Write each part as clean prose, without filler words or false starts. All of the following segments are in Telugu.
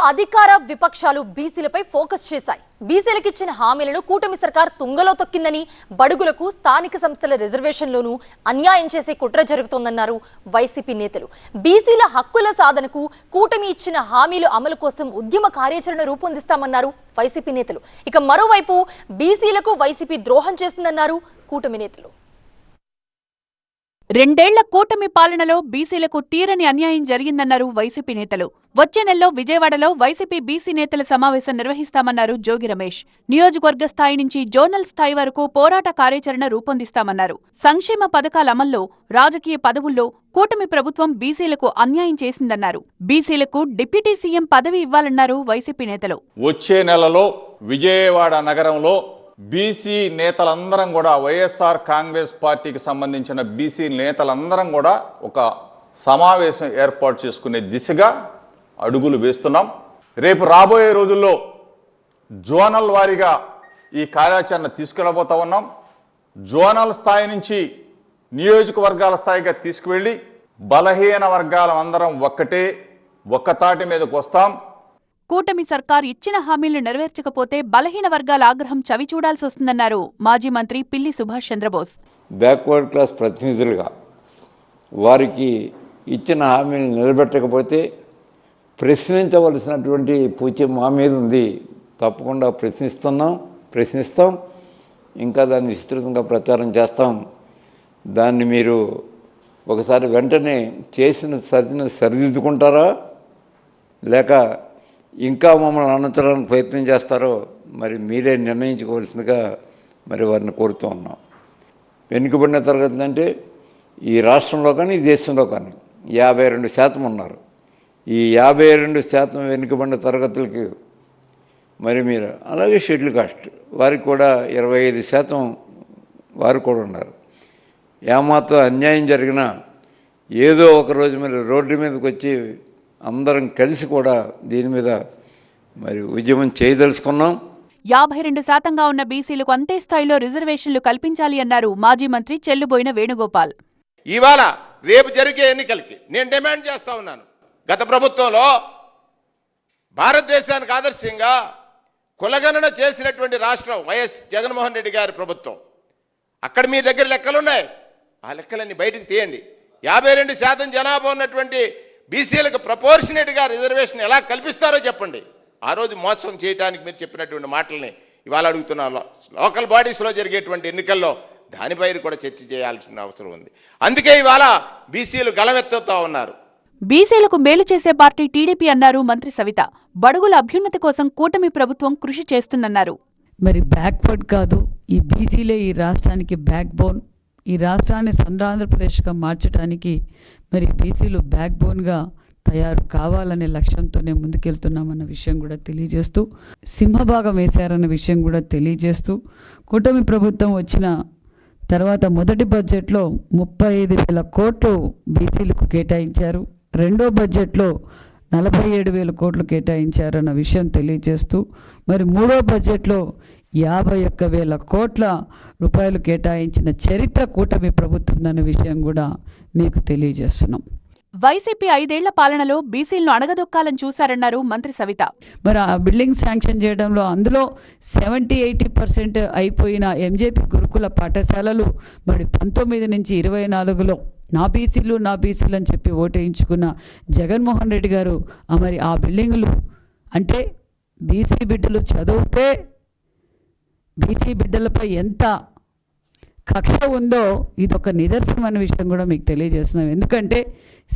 అధికార విపక్షాలు బీసీలపై ఫోకస్ చేశాయి. బీసీలకు ఇచ్చిన హామీలను కూటమి సర్కార్ తుంగలో తొక్కిందని, బడుగులకు స్థానిక సంస్థల రిజర్వేషన్లోనూ అన్యాయం చేసే కుట్ర జరుగుతోందన్నారు వైసీపీ నేతలు. బీసీల హక్కుల సాధనకు కూటమి ఇచ్చిన హామీలు అమలు కోసం ఉద్యమ కార్యాచరణ రూపొందిస్తామన్నారు వైసీపీ నేతలు. ఇక మరోవైపు బీసీలకు వైసీపీ ద్రోహం చేస్తుందన్నారు కూటమి నేతలు. రెండేళ్ల కూటమి పాలనలో బీసీలకు తీరని అన్యాయం జరిగిందన్నారు వైసీపీ నేతలు. వచ్చే నెలలో విజయవాడలో వైసీపీ బీసీ నేతల సమావేశం నిర్వహిస్తామన్నారు జోగి రమేష్. నియోజకవర్గ స్థాయి నుంచి జోనల్ స్థాయి వరకు పోరాట కార్యాచరణ రూపొందిస్తామన్నారు. సంక్షేమ పథకాల అమల్లో, రాజకీయ పదవుల్లో కూటమి ప్రభుత్వం బీసీలకు అన్యాయం చేసిందన్నారు. బీసీలకు డిప్యూటీ సీఎం పదవి ఇవ్వాలన్నారు వైసీపీ నేతలు. వచ్చే నెలలో విజయవాడ నగరంలో బీసీ నేతలందరం కూడా, వైఎస్ఆర్ కాంగ్రెస్ పార్టీకి సంబంధించిన బీసీ నేతలందరం కూడా ఒక సమావేశం ఏర్పాటు చేసుకునే దిశగా అడుగులు వేస్తున్నాం. రేపు రాబోయే రోజుల్లో జోనల్ వారీగా ఈ కార్యాచరణ తీసుకెళ్ళబోతా ఉన్నాం. జోనల్ స్థాయి నుంచి నియోజకవర్గాల స్థాయిగా తీసుకువెళ్ళి బలహీన వర్గాల అందరం ఒక్కతాటి మీదకు వస్తాం. కూటమి సర్కార్ ఇచ్చిన హామీలు నెరవేర్చకపోతే బలహీన వర్గాల ఆగ్రహం చవిచూడాల్సి వస్తుందన్నారు మాజీ మంత్రి పిల్లి సుభాష్ చంద్రబోస్. బ్యాక్వర్డ్ క్లాస్ ప్రతినిధులుగా వారికి ఇచ్చిన హామీలు నిలబెట్టకపోతే ప్రశ్నించవలసినటువంటి పూచి మా మీద ఉంది. తప్పకుండా ప్రశ్నిస్తాం. ఇంకా దాన్ని విస్తృతంగా ప్రచారం చేస్తాం. దాన్ని మీరు ఒకసారి వెంటనే చేసిన సరిదిద్దుకుంటారా, లేక ఇంకా మమ్మల్ని అణచడానికి ప్రయత్నం చేస్తారో మరి మీరే నిర్ణయించుకోవాల్సిందిగా మరి వారిని కోరుతూ ఉన్నాం. వెనుకబడిన తరగతులు అంటే ఈ రాష్ట్రంలో కానీ ఈ దేశంలో కానీ 52% ఉన్నారు. ఈ 52% వెనుకబడిన తరగతులకి మరి మీరు, అలాగే షెడ్యూల్ కాస్ట్ వారికి కూడా 25% వారు కూడా ఉన్నారు. ఏమాత్రం అన్యాయం జరిగినా ఏదో ఒకరోజు మరి రోడ్డు మీదకి వచ్చి అందరం కలిసి కూడా దీని మీద మరి ఉద్యమం చేయదలుచుకున్నాం. 52% ఉన్న బీసీలకు అంతే స్థాయిలో రిజర్వేషన్లు కల్పించాలి అన్నారు మాజీ మంత్రి చెల్లుబోయిన వేణుగోపాల్. ఇవాళ రేపు జరిగే ఎన్నికలకి నేను డిమాండ్ చేస్తా ఉన్నాను. గత ప్రభుత్వంలో భారతదేశానికి ఆదర్శంగా కులగణన చేసినటువంటి రాష్ట్రం వైఎస్ జగన్మోహన్ రెడ్డి గారి ప్రభుత్వం. అక్కడ మీ దగ్గర లెక్కలున్నాయి, ఆ లెక్కలన్నీ బయటకు తీయండి. 52% జనాభా ఉన్నటువంటి బీసీలకు ప్రపోర్షనేట్గా రిజర్వేషన్ ఎలా కల్పిస్తారో చెప్పండి. ఆ రోజు మోసం చేయడానికి మీరు చెప్పినటువంటి మాటల్ని ఇవాళ అడుగుతున్నారు. లోకల్ బాడీస్లో జరిగేటువంటి ఎన్నికల్లో దానిపై కూడా చర్చ చేయాల్సిన అవసరం ఉంది. అందుకే ఇవాళ బీసీలు గళమెత్తుతా ఉన్నారు. బీసీలకు మేలు చేసే పార్టీ టీడీపీ అన్నారు మంత్రి సవిత. బడుగుల అభ్యున్నతి కోసం కూటమి ప్రభుత్వం కృషి చేస్తుందన్నారు. మరి బ్యాక్వర్డ్ కాదు, ఈ బీసీలే ఈ రాష్ట్రానికి బ్యాక్ బోన్. ఈ రాష్ట్రాన్ని ఆంధ్రప్రదేశ్గా మార్చడానికి మరి బీసీలు బ్యాక్ బోన్గా తయారు కావాలనే లక్ష్యంతోనే ముందుకెళ్తున్నామన్న విషయం కూడా తెలియజేస్తూ, సింహభాగం వేశారన్న విషయం కూడా తెలియజేస్తూ, కూటమి ప్రభుత్వం వచ్చిన తర్వాత మొదటి బడ్జెట్లో 35,000 కోట్లు బీసీలకు కేటాయించారు. రెండో బడ్జెట్లో 47,000 కోట్లు కేటాయించారన్న విషయం తెలియజేస్తూ, మరి మూడో బడ్జెట్లో 51,000 కోట్ల రూపాయలు కేటాయించిన చరిత్ర కూటమి ప్రభుత్వం అన్న విషయం కూడా మీకు తెలియజేస్తున్నాం. వైసీపీ 5 ఏళ్ల పాలనలో బీసీలను అణగదొక్కాలని చూశారన్నారు మంత్రి సవిత. మరి ఆ బిల్డింగ్ శాంక్షన్ చేయడంలో అందులో 70-80% అయిపోయిన ఎంజేపీ గురుకుల పాఠశాలలు మరి 19 నుంచి 24లో నా బీసీలు అని చెప్పి ఓటేయించుకున్న జగన్మోహన్ రెడ్డి గారు మరి ఆ బిల్డింగులు అంటే బీసీ బిడ్డలు చదివితే బీసీ బిడ్డలపై ఎంత కక్ష ఉందో ఇదొక నిదర్శనం అనే విషయం కూడా మీకు తెలియజేస్తున్నాం. ఎందుకంటే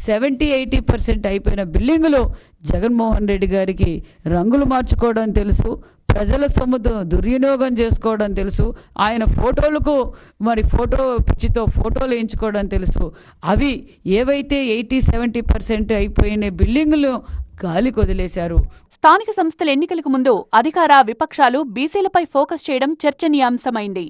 70-80% అయిపోయిన బిల్డింగులు జగన్మోహన్ రెడ్డి గారికి రంగులు మార్చుకోవడం తెలుసు, ప్రజల సొమ్ముతో దుర్వినియోగం చేసుకోవడం తెలుసు, ఆయన ఫోటోలకు మరి పిచ్చితో ఫోటోలు వేయించుకోవడం తెలుసు. అవి ఏవైతే 80-70% అయిపోయిన బిల్డింగులు గాలికి వదిలేశారు. స్థానిక సంస్థల ఎన్నికలకు ముందు అధికార విపక్షాలు బీసీలపై ఫోకస్ చేయడం చర్చనీయాంశమైంది.